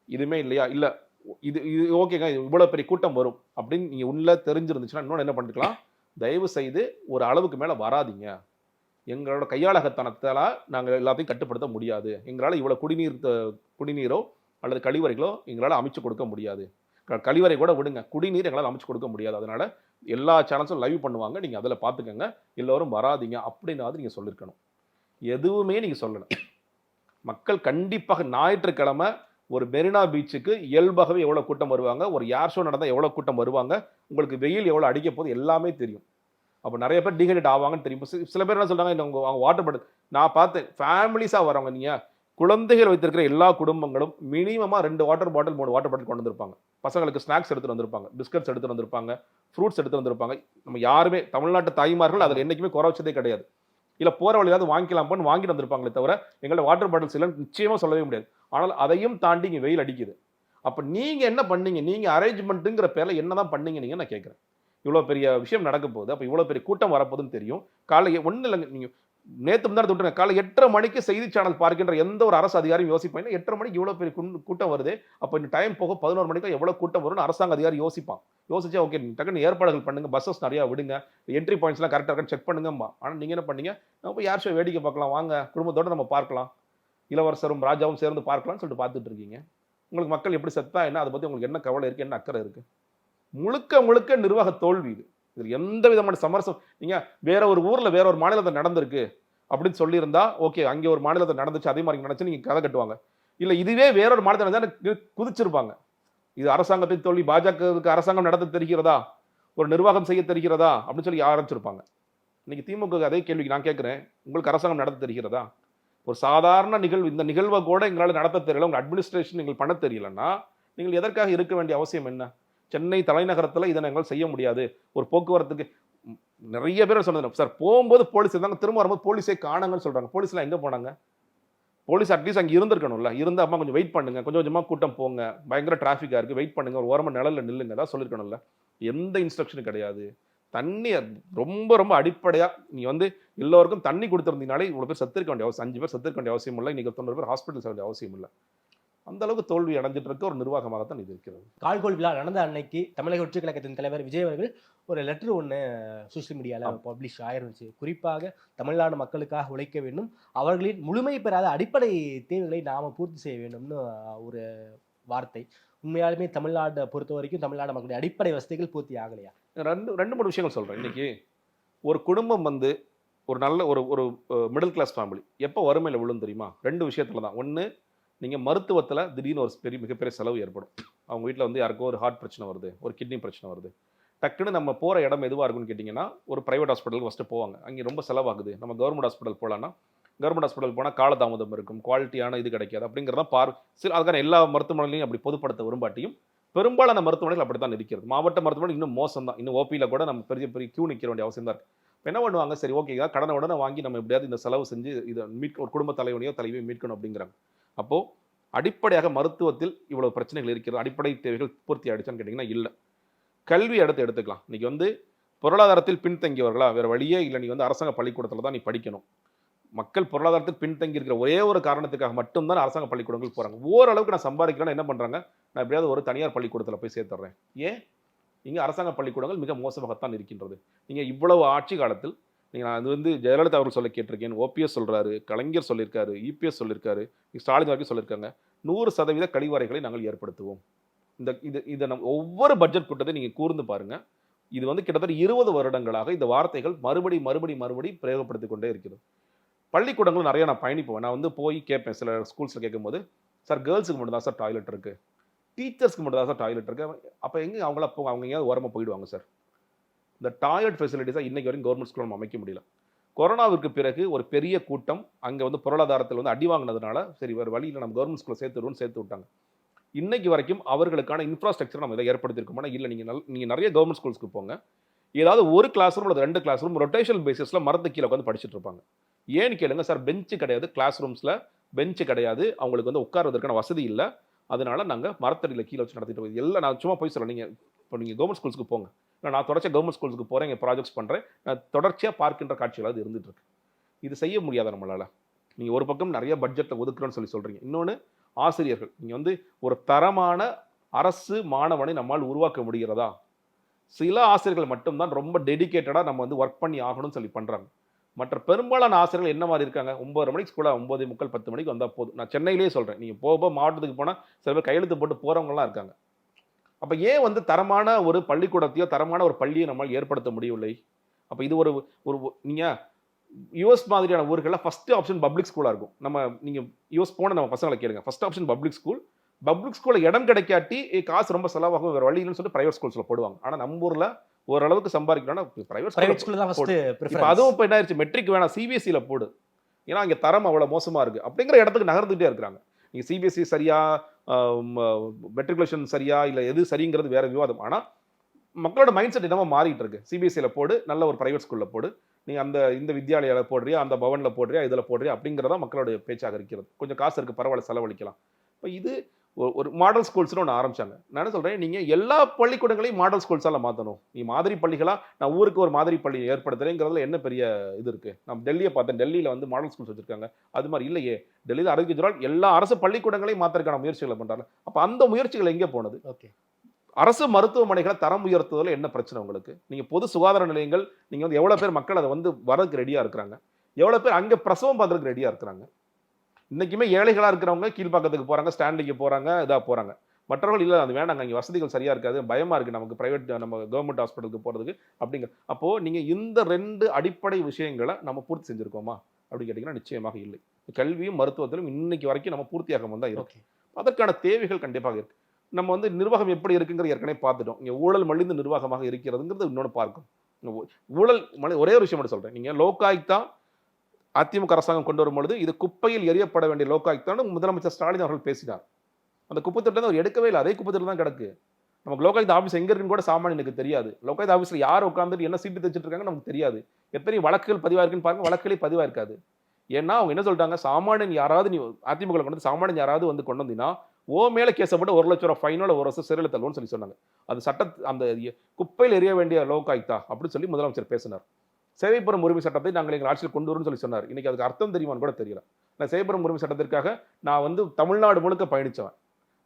இதுவுமே இல்லையா? இல்ல, இது இது ஓகேங்க, இவ்வளோ பெரிய கூட்டம் வரும் அப்படின்னு நீங்கள் உள்ள தெரிஞ்சிருந்துச்சுன்னா இன்னொன்று என்ன பண்ணிக்கலாம், தயவு செய்து ஒரு அளவுக்கு மேலே வராதிங்க. எங்களோட கையாளகத்தனத்தால் நாங்கள் எல்லாத்தையும் கட்டுப்படுத்த முடியாது. எங்களால் இவ்வளோ குடிநீரோ அல்லது கழிவறைகளோ எங்களால் அமைச்சு கொடுக்க முடியாது. கழிவறை கூட விடுங்க, குடிநீர் எங்களால் அமைச்சு கொடுக்க முடியாது. அதனால எல்லா சேனல்ஸும் லைவ் பண்ணுவாங்க, நீங்கள் அதில் பார்த்துக்கங்க, எல்லோரும் வராதிங்க அப்படின்னாவது நீங்கள் சொல்லியிருக்கணும். எதுவுமே நீங்கள் சொல்லலை. மக்கள் கண்டிப்பாக ஞாயிற்றுக்கிழமை ஒரு மெரினா பீச்சுக்கு இயல்பாகவே எவ்வளோ கூட்டம் வருவாங்க, ஒரு ஏர் ஷோ நடந்தால் எவ்வளோ கூட்டம் வருவாங்க, உங்களுக்கு வெயில் எவ்வளோ அடிக்க போகுது எல்லாமே தெரியும். அப்போ நிறைய பேர் டீஹைட்ரேட் ஆவாங்கன்னு தெரியும். சில பேர் என்ன சொல்கிறாங்க, அவங்க வாட்டர் பாட்டில் நான் பார்த்தேன், ஃபேமிலிஸாக வரவங்க, நீங்கள் குழந்தைகள் வைத்திருக்கிற எல்லா குடும்பங்களும் மினிமமாக 2 வாட்டர் பாட்டில் 3 வாட்டர் பாட்டில் கொண்டு வந்திருப்பாங்க. பசங்களுக்கு ஸ்நாக்ஸ் எடுத்துகிட்டு வந்திருப்பாங்க, பிஸ்கட்ஸ் எடுத்துகிட்டு வந்திருப்பாங்க, ஃப்ரூட்ஸ் எடுத்துகிட்டு வந்திருப்பாங்க. நம்ம யாருமே தமிழ்நாட்டு தாய்மார்கள் அதில் என்றைக்குமே குறை வச்சதே கிடையாது. இல்லை போகிற வழியாவது வாங்கிக்கலாம்னு வாங்கிட்டு வந்திருப்பாங்களே தவிர எங்களை வாட்டர் பாட்டில்ஸ் இல்லைன்னு நிச்சயமாக சொல்லவே முடியாது. ஆனால் அதையும் தாண்டி இங்கே வெயில் அடிக்குது. அப்போ நீங்கள் என்ன பண்ணீங்க, நீங்கள் அரேஞ்ச்மெண்ட்டுங்கிற பேரில் என்ன தான் பண்ணீங்க நீங்கள், நான் கேட்குறேன். இவ்வளோ பெரிய விஷயம் நடக்க போகுது, அப்போ இவ்வளோ பெரிய கூட்டம் வரப்போகுதுன்னு தெரியும். காலை ஒன்றும் இல்லைங்க, நீங்கள் நேற்று முன்னாடி விட்டுருங்க, காலை 8:30 மணிக்கு செய்தி சேனல் பார்க்கின்ற எந்த ஒரு அரசு அதிகாரியும் யோசிப்பாங்க, 8:30 மணிக்கு இவ்வளோ பெரிய கூட்டம் வருது, அப்போ இந்த டைம் போக 11 மணிக்கு எவ்வளோ கூட்டம் வரும்னு அரசாங்க அதிகாரி யோசிப்பான். யோசிச்சா ஓகே டக்குன்னு ஏற்பாடுகள் பண்ணுங்க, பஸ்ஸஸ் நிறையா விடுங்க, என்ட்ரி பாயிண்ட்ஸ்லாம் கரெக்டாக இருக்கான்னு செக் பண்ணுங்கம்மா. ஆனால் நீங்கள் என்ன பண்ணீங்க, நம்ம போய் யார் ஷோ வேடிக்கை பார்க்கலாம், வாங்க குடும்பத்தோடு நம்ம பார்க்கலாம், இளவரசரும் ராஜாவும் சேர்ந்து பார்க்கலாம்னு சொல்லிட்டு பார்த்துட்டு இருக்கீங்க. உங்களுக்கு மக்கள் எப்படி செத்தா என்ன, அதை பற்றி உங்களுக்கு என்ன கவலை இருக்குது, என்ன அக்கறை இருக்குது? முழுக்க முழுக்க நிர்வாக தோல்வி இது. இதில் எந்த விதமான சமரசம், நீங்கள் வேற ஒரு ஊரில் வேற ஒரு மாநிலத்தில் நடந்திருக்கு அப்படின்னு சொல்லியிருந்தா ஓகே, அங்கே ஒரு மாநிலத்தில் நடந்துச்சு அதே மாதிரி நினச்சி நீங்கள் கதை கட்டுவாங்க. இல்லை இதுவே வேற ஒரு மாநிலத்தில் நடந்தால் குதிச்சிருப்பாங்க. இது அரசாங்கத்தின் தோல்வி, பாஜகவுக்கு அரசாங்கம் நடத்த தெரிகிறதா, ஒரு நிர்வாகம் செய்ய தெரிகிறதா அப்படின்னு சொல்லி ஆரம்பிச்சிருப்பாங்க. இன்னைக்கு திமுக அதே கேள்விக்கு நான் கேட்குறேன், உங்களுக்கு அரசாங்கம் நடத்த தெரிகிறதா? ஒரு சாதாரண நிகழ்வு, இந்த நிகழ்வை கூட எங்களால் நடத்த தெரியல, உங்கள் அட்மினிஸ்ட்ரேஷன் நீங்கள் பண்ண தெரியலன்னா நீங்கள் எதற்காக இருக்க வேண்டிய அவசியம் என்ன? சென்னை தலைநகரத்தில் இதை நாங்கள் செய்ய முடியாது. ஒரு போக்குவரத்துக்கு நிறைய பேர் சொன்னது சார், போகும்போது போலீஸ் இருந்தாங்க, திரும்ப வரும்போது போலீஸே காணாங்கன்னு சொல்கிறாங்க. போலீஸ்லாம் எங்கே போனாங்க? போலீஸ் அட்லீஸ்ட் அங்கே இருந்திருக்கணும்ல. இருந்தால் அம்மா கொஞ்சம் வெயிட் பண்ணுங்க, கொஞ்சம் கொஞ்சமாக கூட்டம் போங்க, பயங்கர டிராஃபிக்காக இருக்குது, வெயிட் பண்ணுங்க, ஒரு ஓரமாக நிழலில் நில்லுங்க, தான் சொல்லியிருக்கணும்ல. எந்த இன்ஸ்ட்ரக்ஷனும் கிடையாது. தண்ணி ரொம்ப ரொம்ப அடிப்படையாக நீ எல்லோருக்கும் தண்ணி கொடுத்துருந்தீங்கனாலே இவ்வளோ பேர் செத்துருக்க வேண்டிய அவசியம், 5 பேர் செத்துருக்க வேண்டிய அவசியம் இல்லை, இன்னைக்கு 90 பேர் ஹாஸ்பிட்டல் செல்ல வேண்டிய அவசியம் இல்லை. அந்த அளவுக்கு தோல்வி அடைஞ்சிட்டு இருக்க ஒரு நிர்வாகமாகத்தான் இது இருக்கிறது. கால்கோள் விழா நடந்த அன்னைக்கு தமிழக வெற்றி கழகத்தின் தலைவர் விஜய் அவர்கள் ஒரு லெட்டர் ஒன்று சோஷியல் மீடியாவில் பப்ளிஷ் ஆயிருந்துச்சு. குறிப்பாக தமிழ்நாடு மக்களுக்காக உழைக்க வேண்டும், அவர்களின் முழுமை பெறாத அடிப்படை தேவைகளை நாம் பூர்த்தி செய்ய வேண்டும்னு ஒரு வார்த்தை. உண்மையாலுமே தமிழ்நாட்டை பொறுத்த வரைக்கும் தமிழ்நாடு மக்களுடைய அடிப்படை வசதிகள் பூர்த்தி ஆகலையா? ரெண்டு மூணு விஷயங்கள் சொல்கிறேன். இன்னைக்கு ஒரு குடும்பம் ஒரு நல்ல ஒரு மிடில் கிளாஸ் ஃபேமிலி எப்போ வறுமையில் விழும் தெரியுமா? 2 விஷயத்துல தான். ஒன்று, நீங்கள் மருத்துவத்தில் திடீர்னு ஒரு மிகப்பெரிய செலவு ஏற்படும். அவங்க வீட்டில் யாருக்கோ ஒரு ஹார்ட் பிரச்சனை வருது, ஒரு கிட்னி பிரச்சனை வருது. டக்குன்னு நம்ம போகிற இடம் எதுவாக இருக்குன்னு கேட்டிங்கன்னா ஒரு ப்ரைவேட் ஹாஸ்பிட்டலுக்கு ஃபஸ்ட்டு போவாங்க. அங்கே ரொம்ப செலவாகுது, நம்ம கவர்மெண்ட் ஹாஸ்பிட்டல் போகலான்னா கவர்மெண்ட் ஹாஸ்பிட்டல் போனால் காலதாமதம் இருக்கும், குவாலிட்டியான இது கிடைக்காது அப்படிங்கிறதான் அதுக்கான எல்லா மருத்துவமனையிலையும் அப்படி பொதுப்படுத்த விரும்பாட்டியும் பெரும்பாலான மருத்துவமனைகள் அப்படி தான் இருக்கிறது. மாவட்ட மருத்துவமனை இன்னும் மோசம் தான். இன்னும் ஓபியில் கூட நம்ம பெரிய பெரிய கியூ நிற்க வேண்டிய அவசியம் தான் இருக்குது. இப்போ என்ன பண்ணுவாங்க, சரி ஓகே கடனை உடனே வாங்கி நம்ம எப்படியாவது இந்த செலவு செஞ்சு இதை ஒரு குடும்ப தலைவனையோ தலைவியோ மீட்கணும் அப்படிங்கிறாங்க. அப்போது அடிப்படையாக மருத்துவத்தில் இவ்வளவு பிரச்சனைகள் இருக்கிறது, அடிப்படை தேவைகள் பூர்த்தி ஆயிடுச்சான்னு கேட்டிங்கன்னா இல்லை. கல்வி எடுத்துக்கலாம். இன்னைக்கு பொருளாதாரத்தில் பின்தங்கியவர்களா, வேறு வழியே இல்லை, நீ அரசாங்க பள்ளிக்கூடத்தில் தான் நீ படிக்கணும். மக்கள் பொருளாதாரத்தில் பின்தங்கி இருக்கிற ஒரே ஒரு காரணத்துக்காக மட்டும்தான் அரசாங்க பள்ளிக்கூடங்கள் போகிறாங்க. ஓரளவுக்கு நான் சம்பாதிக்கிறேன்னா என்ன பண்ணுறாங்க, நான் எப்படியாவது ஒரு தனியார் பள்ளிக்கூடத்தில் போய் சேர்த்துறேன். ஏன்? இங்கே அரசாங்க பள்ளிக்கூடங்கள் மிக மோசமாகத்தான் இருக்கின்றது. நீங்கள் இவ்வளவு ஆட்சி காலத்தில் நான் ஜெயலலிதா அவர்கள் சொல்ல கேட்டிருக்கேன், ஓபிஎஸ் சொல்கிறாரு, கலைஞர் சொல்லியிருக்காரு, இபிஎஸ் சொல்லியிருக்காரு, ஸ்டாலின் வரைக்கும் சொல்லியிருக்காங்க, 100% கழிவறைகளை நாங்கள் ஏற்படுத்துவோம். இதை நம்ம ஒவ்வொரு பட்ஜெட் கூட்டத்தை நீங்கள் கூர்ந்து பாருங்கள். இது கிட்டத்தட்ட 20 வருடங்களாக இந்த வார்த்தைகள் மறுபடி பிரயோகப்படுத்தி கொண்டே இருக்கிறது. பள்ளிக்கூடங்கள் நிறைய நான் பயணிப்பேன். நான் போய் கேட்பேன், சில ஸ்கூல்ஸில் கேட்கும்போது, சார் கேர்ள்ஸுக்கு மட்டும் தான் சார் டாய்லெட் இருக்குது, டீச்சர்ஸ்க்கு மட்டும் தான் சார் டாய்லெட் இருக்குது. அப்போ எங்கே அவங்க எங்கேயாவது ஓரமாக போயிடுவாங்க சார். இந்த டாய்லெட் ஃபெசிலிட்டிஸாக இன்றைக்கி வரைக்கும் கவர்மெண்ட் ஸ்கூலில் நம்ம அமைக்க முடியல. கொரோனாவிற்கு பிறகு ஒரு பெரிய கூட்டம் அங்கே பொருளாதாரத்தில் அடி வாங்கினதுனால சரி வேறு வழியில் நம்ம கவர்மெண்ட் ஸ்கூலில் சேர்த்து விட்டாங்க. இன்னைக்கு வரைக்கும் அவர்களுக்கான இன்ஃப்ராஸ்ட்ரக்சர் நம்ம இதை ஏற்படுத்தியிருக்கோம்னா இல்லை. நீங்கள் நிறைய கவர்மெண்ட் ஸ்கூல்ஸ்க்கு போங்க, ஏதாவது ஒரு கிளாஸ் ரூம் அல்லது 2 கிளாஸ் ரூம் ரொட்டேஷனல் பேசிஸில் மரத்து கீழே படிச்சுட்டு இருப்பாங்க. ஏன்னு கேளுங்க சார், பெஞ்சு கிடையாது, கிளாஸ் ரூம்ஸில் பெஞ்சு கிடையாது, அவங்களுக்கு உட்கார்வதற்கான வசதி இல்லை, அதனால நாங்கள் மரத்தடியில் கீழே வச்சு நடத்திட்டு போய் எல்லாம். நான் சும்மா போய் சொல்ல, நீங்கள் கவர்மெண்ட் ஸ்கூல்ஸ்க்கு போங்க, நான் தொடர்ச்சியாக கவர்மெண்ட் ஸ்கூல்ஸ்க்கு போகிறேன், இங்கே ப்ராஜெக்ட்ஸ் பண்ணுறேன், நான் தொடர்ச்சியாக பார்க்கின்ற காட்சிகள் அது இருந்துட்டு இருக்கு. இது செய்ய முடியாத நம்மளால். நீங்கள் ஒரு பக்கம் நிறைய பட்ஜெட்டில் ஒதுக்குறோன்னு சொல்கிறீங்க, இன்னொன்று ஆசிரியர்கள் நீங்கள் ஒரு தரமான அரசு மாணவனை நம்மால் உருவாக்க முடிகிறதா? சில ஆசிரியர்கள் மட்டும்தான் ரொம்ப டெடிகேட்டடாக நம்ம வந்து ஒர்க் பண்ணி ஆகணும்னு சொல்லி பண்ணுறாங்க. மற்ற பெரும்பாலான ஆசிரியர்கள் என்ன மாதிரி இருக்காங்க, 9:30 மணிக்கு ஸ்கூலாக 9:45 10 மணிக்கு வந்தால் போதும். நான் சென்னையிலேயே சொல்கிறேன், நீங்கள் போக மாவட்டத்துக்கு போனால் சில பேர் கையெழுத்து போட்டு போகிறவங்கலாம் இருக்காங்க. அப்போ ஏன் வந்து தரமான ஒரு பள்ளிக்கூடத்தையோ தரமான ஒரு பள்ளியை நம்மால் ஏற்படுத்த முடியவில்லை? அப்போ இது ஒரு ஒரு நீங்கள் யூஎஸ் மாதிரியான ஊர்களில் ஃபஸ்ட்டு ஆப்ஷன் பப்ளிக் ஸ்கூலாக இருக்கும். நீங்கள் யூஎஸ் போன நம்ம பசங்களை கேளுங்க, first option public school. Public ஸ்கூலில் இடம் கிடைக்காட்டி காசு ரொம்ப செலவாகும், வேறு வழி இல்லைன்னு சொல்லிட்டு ப்ரைவேட் ஸ்கூல்ஸில் போடுவாங்க. ஆனால் நம்ம ஊரில் ஓரளவுக்கு சம்பாதிக்கணும்னா பிரைவேட் ஸ்கூல் தான் ஃபர்ஸ்ட் இப்போ பிரெஃபரன்ஸ். அதுவும் இப்போ என்ன ஆயிடுச்சு, மெட்ரிக் வேணாம் சிபிஎஸ்சியில் போடு, ஏன்னா இங்கே தரம் அவ்வளோ மோசமாக இருக்குது அப்படிங்கிற இடத்துக்கு நகர்ந்துகிட்டே இருக்கிறாங்க. நீங்கள் சிபிஎஸ்சி சரியா, மெட்ரிகுலேஷன் சரியா, இல்லை எது சரிங்கிறது வேற விவாதம். ஆனால் மக்களோட மைண்ட் செட் என்னமோ மாறிட்டு இருக்கு. சிபிஎஸ்சியில் போடு, நல்ல ஒரு பிரைவேட் ஸ்கூலில் போடு, நீங்கள் இந்த வித்யாலயாவில் போடுறியா, அந்த பவனில் போடுறியா, இதில் போடுறியா அப்படிங்கிறதா மக்களுடைய பேச்சாக இருக்கிறது. கொஞ்சம் காசு இருக்குது, பரவாயில்ல செலவழிக்கலாம். இப்போ இது ஒரு மாடல் ஸ்கூல்ஸ்னு ஒன்று ஆரம்பிச்சாங்க. நான் என்ன சொல்கிறேன், நீங்கள் எல்லா பள்ளிக்கூடங்களையும் மாடல் ஸ்கூல்ஸால் மாற்றணும். நீ மாதிரி பள்ளிகளாக நான் ஊருக்கு ஒரு மாதிரி பள்ளி ஏற்படுத்துறேங்கிறதுல என்ன பெரிய இது இருக்குது? நான் டெல்லியை பார்த்தேன், டெல்லியில் வந்து மாடல் ஸ்கூல்ஸ் வச்சுருக்காங்க. அது மாதிரி இல்லையே, டெல்லியில் 60 கெஜ்ரிவால் எல்லா அரசு பள்ளிக்கூடங்களையும் மாற்றுறதுக்கான முயற்சிகளை பண்ணுறாங்க. அப்போ அந்த முயற்சிகள் எங்கே போனது? ஓகே, அரசு மருத்துவமனைகளை தரம் உயர்த்துவதில் என்ன பிரச்சனை உங்களுக்கு? நீங்கள் பொது சுகாதார நிலையங்கள், நீங்கள் வந்து எவ்வளோ பேர் மக்கள் அதை வந்து வரதுக்கு ரெடியாக இருக்கிறாங்க, எவ்வளோ பேர் அங்கே பிரசவம் பார்க்கறதுக்கு ரெடியாக இருக்கிறாங்க? இன்றைக்குமே ஏழைகளாக இருக்கிறவங்க கீழ்ப்பாக்கத்துக்கு போகிறாங்க, ஸ்டான்லிக்கு போகிறாங்க, இதாக போகிறாங்க. மற்றவர்கள் இல்லை, அது வேணாங்க, இங்கே வசதிகள் சரியாக இருக்காது, பயமாக இருக்குது நமக்கு ப்ரைவேட் நம்ம கவர்மெண்ட் ஹாஸ்பிட்டலுக்கு போகிறதுக்கு அப்படிங்கிற. அப்போது நீங்கள் இந்த 2 அடிப்படை விஷயங்களை நம்ம பூர்த்தி செஞ்சுருக்கோமா அப்படின்னு கேட்டிங்கன்னா நிச்சயமாக இல்லை. கல்வியும் மருத்துவத்திலும் இன்னைக்கு வரைக்கும் நம்ம பூர்த்தியாகாமல் தான் இருக்கு. அதற்கான தேவைகள் கண்டிப்பாக இருக்குது. நம்ம வந்து நிர்வாகம் எப்படி இருக்குங்கிறது ஏற்கனவே பார்த்துட்டோம். இங்கே ஊழல் மலிந்த நிர்வாகமாக இருக்கிறதுங்கிறது இன்னொன்று பார்க்கும். ஊழல் ஒரே ஒரு விஷயம் மட்டும் சொல்கிறேன், நீங்கள் லோகாயுக்தா அதிமுக அரசாங்கம் கொண்டு வரும்பொழுது இது குப்பையில் எரியப்பட வேண்டிய லோகாயுக்தான் முதலமைச்சர் ஸ்டாலின் அவர்கள் பேசினார். அந்த குப்பை திட்டம் அவர் எடுக்கவே இல்லை, அதே குப்பை திட்டம் தான் கிடக்கு. நமக்கு லோகாயுக்தா ஆஃபீஸ் எங்கே இருக்குன்னு கூட சாமானியனுக்கு தெரியாது. லோகாயுக்தா ஆஃபீஸில் யார் உட்காந்துட்டு என்ன சீட்டு தைச்சிட்டு இருக்காங்க நமக்கு தெரியாது. எத்தனை வழக்குகள் பதிவாக இருக்குன்னு பாருங்க, வழக்குகளே பதிவாக இருக்காது. ஏன்னா அவங்க என்ன சொல்லிட்டாங்க, சாமானியன் யாராவது நீ அதிமுக கொண்டு சாமானியன் யாராவது வந்து கொண்டு வந்தீங்கன்னா மேலே கேசப்பட்டு 1 லட்சம் ரூபாய் ஃபைனோட 1 வருஷம் சிறையில் தள்ளுவோம்னு சொல்லி சொன்னாங்க. அது அந்த குப்பையில் எரிய வேண்டிய லோகாயுக்தா அப்படின்னு சொல்லி முதலமைச்சர் பேசினார். சேவைப்புறம் உரிமை சட்டத்தை நாங்கள் எங்கள் ஆட்சியில் கொண்டு வரும்னு சொல்லி சொன்னார். இன்னைக்கு அதுக்கு அர்த்தம் தெரியுமான்னு கூட தெரியல. நான் சேவைப்புறம் உரிமை சட்டத்திற்காக நான் வந்து தமிழ்நாடு முழுக்க பயணித்தவன்.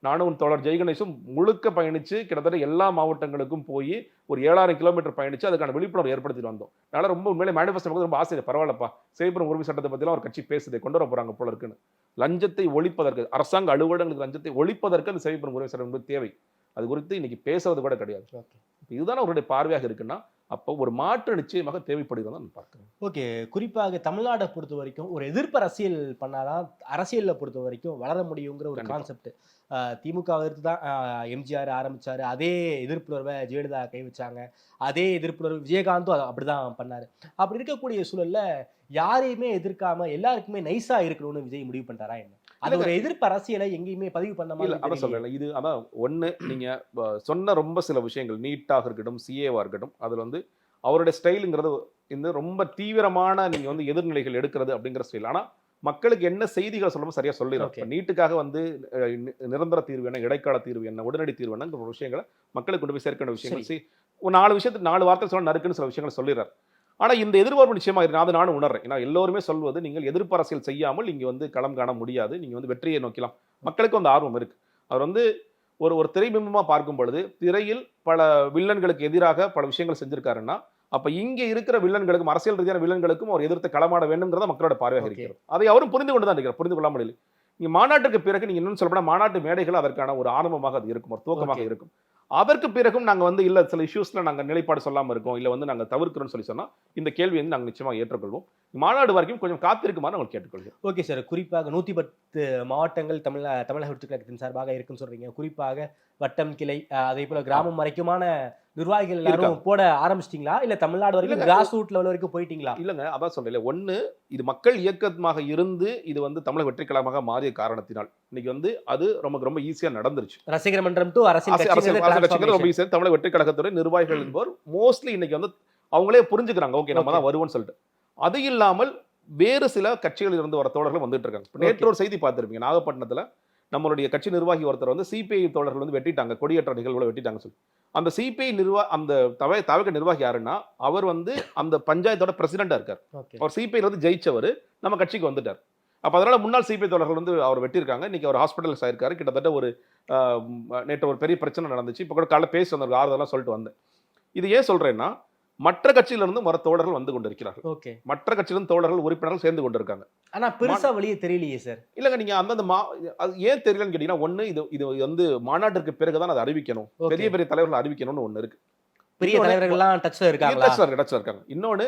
நானும் தோழர் ஜெய்கணேஷும் முழுக்க பயணித்து கிட்டத்தட்ட எல்லா மாவட்டங்களுக்கும் போய் ஒரு 7000 கிலோமீட்டர் பயணித்து அதுக்கான விழிப்புணர்வு ஏற்படுத்திட்டு வந்தோம். அதனால ரொம்ப உண்மையிலே மேனிஃபெஸ்டோ ரொம்ப ஆசை, பரவாயில்லப்பா சேவைப்புறம் உரிமை சட்டத்தை பற்றிலாம் ஒரு கட்சி பேசுதை கொண்டு வர போகிறாங்க போல இருக்குன்னு. லஞ்சத்தை ஒழிப்பதற்கு, அரசாங்க அலுவலகங்களுக்கு லஞ்சத்தை ஒழிப்பதற்கு அந்த சேவைப்புறம் உரிமை சட்டம் என்பது தேவை. அது குறித்து இன்னைக்கு பேசுறது கூட கிடையாது. இதுதான் அவருடைய பார்வையாக இருக்குன்னா அப்போ ஒரு மாற்று நிச்சயமாக தேவைப்படுகிறதா நான் பார்க்கிறேன். ஓகே, குறிப்பாக தமிழ்நாட்டை பொறுத்த வரைக்கும் ஒரு எதிர்ப்பு அரசியல் பண்ணாதான் அரசியலில் பொறுத்த வரைக்கும் வளர முடியுங்கிற ஒரு கான்செப்ட். திமுக எதிர்த்து தான் எம்ஜிஆர் ஆரம்பிச்சாரு, அதே எதிர்ப்புணர்வை ஜெயலலிதா கை வச்சாங்க, அதே எதிர்ப்புணர்வு விஜயகாந்தும் அப்படிதான் பண்ணாரு. அப்படி இருக்கக்கூடிய சூழல்ல யாரையுமே எதிர்க்காம எல்லாருக்குமே நைஸா இருக்கணும்னு விஜய் முடிவு பண்றாரா என்ன? அது ஒரு எதிர்ப்பு அரசியலை எங்கேயுமே பதிவு பண்ண இல்லை, அதான் சொல்றேன். இது அதான் ஒன்று, நீங்க சொன்ன ரொம்ப சில விஷயங்கள் நீட்டாக இருக்கட்டும், சிஏவா இருக்கட்டும், அதுல வந்து அவருடைய ஸ்டைலுங்கிறது இந்த ரொம்ப தீவிரமான நீங்க வந்து எதிர்நிலைகள் எடுக்கிறது அப்படிங்கிற ஸ்டைல். ஆனா மக்களுக்கு என்ன செய்திகள் சொல்லணும் சரியா சொல்லிடும். நீட்டுக்காக வந்து நிரந்தர தீர்வு என்ன, இடைக்கால தீர்வு என்ன, உடனடி தீர்வு என்ன ஒரு விஷயங்களை மக்களுக்கு கொண்டு போய் சேர்க்கின்ற விஷயங்கள் ஒரு 4 விஷயத்துக்கு 4 வார்த்தை சொல்ல நறுக்குன்னு சில விஷயங்களை சொல்லிடுறாரு. ஆனால் இந்த எதிர்பார்ப்பு நிச்சயமா இருக்கு, அதை நானும் உணர்றேன். ஏன்னா எல்லோருமே சொல்வது நீங்கள் எதிர்ப்பு அரசியல் செய்யாமல் இங்கே வந்து களம் காண முடியாது, நீங்கள் வந்து வெற்றியை நோக்கலாம். மக்களுக்கும் அந்த ஆர்வம் இருக்கு. அவர் வந்து ஒரு திரைபிம்பமாக பார்க்கும் பொழுது திரையில் பல வில்லன்களுக்கு எதிராக பல விஷயங்கள் செஞ்சிருக்காருன்னா அப்போ இங்கே இருக்கிற வில்லன்களுக்கும் அரசியல் ரீதியான வில்லன்களுக்கும் அவர் எதிர்த்து களமாட வேண்டும்ங்கிறத மக்களோட பார்வையாக இருக்கிறது. அதை அவரும் புரிந்து கொண்டு தான் இருக்கிறார், புரிந்து கொள்ளாமல் இல்லை. நீங்கள் மாநாட்டுக்கு பிறகு நீங்கள் இன்னும் சொல்லப்போனால் மாநாட்டு மேடைகள் அதற்கான ஒரு ஆரம்பமாக அது இருக்கும், ஒரு துவக்கமாக இருக்கும். அதற்கு பிறகும் நாங்கள் வந்து இல்லை சில இஷ்யூஸில் நாங்கள் நிலைப்பாடு சொல்லாமல் இருக்கோம், இல்லை வந்து நாங்கள் தவிர்க்கிறோம்னு சொல்லி சொன்னால் இந்த கேள்வி வந்து நாங்கள் நிச்சயமாக ஏற்றுக்கொள்வோம். மாநாடு வரைக்கும் கொஞ்சம் காத்திருக்குமாறு நாங்கள் கேட்டுக்கொள்கிறோம். ஓகே சார், குறிப்பாக 110 மாவட்டங்கள் தமிழக வெற்றிக் கழகத்தின் சார்பாக இருக்குன்னு சொல்றீங்க. குறிப்பாக வட்டம், கிளை, அதே போல கிராமம் வரைக்குமான நிர்வாகிகள் எல்லாரும் போட ஆரம்பிச்சிட்டீங்களா, இல்ல தமிழ்நாடு வரைக்கும் கிராஸ் ரூட் லெவல் வரைக்கும் போயிட்டீங்களா? இல்லங்க, அதான் சொல்லல. ஒன்று, இது மக்கள் இயக்கமாக இருந்து இது வந்து தமிழக வெற்றி கழகமாக மாறிய காரணத்தினால் இன்னைக்கு வந்து அது ரொம்ப ஈஸியா நடந்துருச்சு. ரசிகர் மன்றம் டு அரசியல் ரொம்ப ஈஸியா தமிழக வெற்றி கழகத்துடைய நிர்வாகிகள் என்பவர் மோஸ்ட்லி இன்னைக்கு வந்து அவங்களே புரிஞ்சுக்கிறாங்க, ஓகே நம்ம தான் வருவோம்னு சொல்லிட்டு. அது இல்லாமல் வேறு சில கட்சிகளில் இருந்து வர தோழர்கள் வந்துட்டு இருக்காங்க. நேற்று ஒரு செய்தி பார்த்திருப்பீங்க, நாகப்பட்டினத்துல நம்மளுடைய கட்சி நிர்வாகி ஒருத்தர் வந்து சிபிஐ தோழர்கள் வந்து வெட்டிட்டாங்க, கொடியேற்ற நிகழ்வுகளை வெட்டிட்டாங்க சொல்லி. அந்த சிபிஐ அந்த தவக நிர்வாகி யாருன்னா அவர் வந்து அந்த பஞ்சாயத்தோட பிரசிடண்டா இருக்கார். அவர் சிபிஐ வந்து ஜெயிச்சவர் நம்ம கட்சிக்கு வந்துட்டார். அப்போ அதனால முன்னாள் சிபிஐ தோழர்கள் வந்து அவர் வெட்டியிருக்காங்க. இன்னைக்கு அவர் ஹாஸ்பிட்டலைஸ் ஆயிருக்காரு. கிட்டத்தட்ட ஒரு நேற்று ஒரு பெரிய பிரச்சனை நடந்துச்சு. இப்போ கூட காலைல பேசி வந்த ஆறுதலாக சொல்லிட்டு வந்தேன். இது ஏன் சொல்றேன்னா, மற்ற கட்சியிலிருந்து வர தோழர்கள் வந்து கொண்டிருக்கிறார்கள். ஓகே. மற்ற கட்சியிலிருந்து தோழர்கள் உறுப்பினர்கள் சேர்ந்து கொண்டிருக்காங்க. ஆனா பெருசா வெளியே தெரியலையே சார். இல்லங்க, நீங்க அந்தந்த அது ஏன் தெரியலன்னு கேட்டீங்கன்னா, ஒண்ணு இது வந்து மாநாட்டிற்கு பிறகுதான் அதை அறிவிக்கணும். பெரிய பெரிய தலைவர்கள் அறிவிக்கணும்னு ஒண்ணு இருக்கு. பெரிய தலைவர்கள்லாம் டச்ல இருக்காங்களா? டச்ல இருக்காங்க. இன்னொன்னு,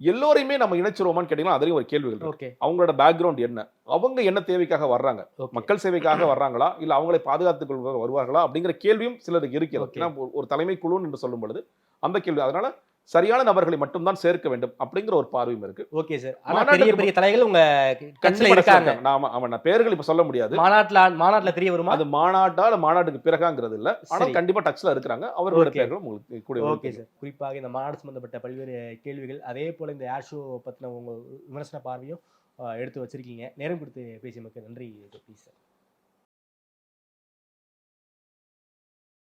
எல்லோரையுமே நம்ம இணைச்சிருவோமான்னு கேட்டீங்கன்னா அதுலயும் ஒரு கேள்விகள் இருக்கு. ஓகே. அவங்களோட பேக்ரவுண்ட் என்ன, அவங்க என்ன தேவைக்காக வர்றாங்க, மக்கள் சேவைக்காக வர்றாங்களா இல்ல அவங்களை பாதுகாத்துக் கொள்வதற்கு வருவார்களா அப்படிங்கிற கேள்வியும் சிலருக்கு இருக்கிறது. ஏன்னா ஒரு தலைமை குழு என்று சொல்லும் பொழுது அந்த கேள்வி, அதனால சரியான நபர்களை மட்டும்தான் சேர்க்க வேண்டும் அப்படிங்கிற ஒரு பார்வையும் இருக்கு. Okay sir. ஆனா பெரிய பெரிய தலைகள் உங்க கட்சியில இருக்காங்க. நான் பேர்கள் இப்ப சொல்ல முடியாது. மாநாட்டுல தெரிய வருமா? அது மாநாட்டுக்கு பிறகாங்கிறது இல்ல. ஆனா கண்டிப்பா டச்ல இருக்காங்க. அவர்களோட பேர்கள் உங்களுக்கு கூட. Okay sir. குறிப்பாக இந்த மாநாடு சம்பந்தப்பட்ட பல்வேறு கேள்விகள், அதே போல இந்த ஏர் ஷோ பத்தின உங்க விமர்சன பார்வையும் எடுத்து வச்சிருக்கீங்க. நேரம் கொடுத்து பேசியமைக்கு நன்றி சார்.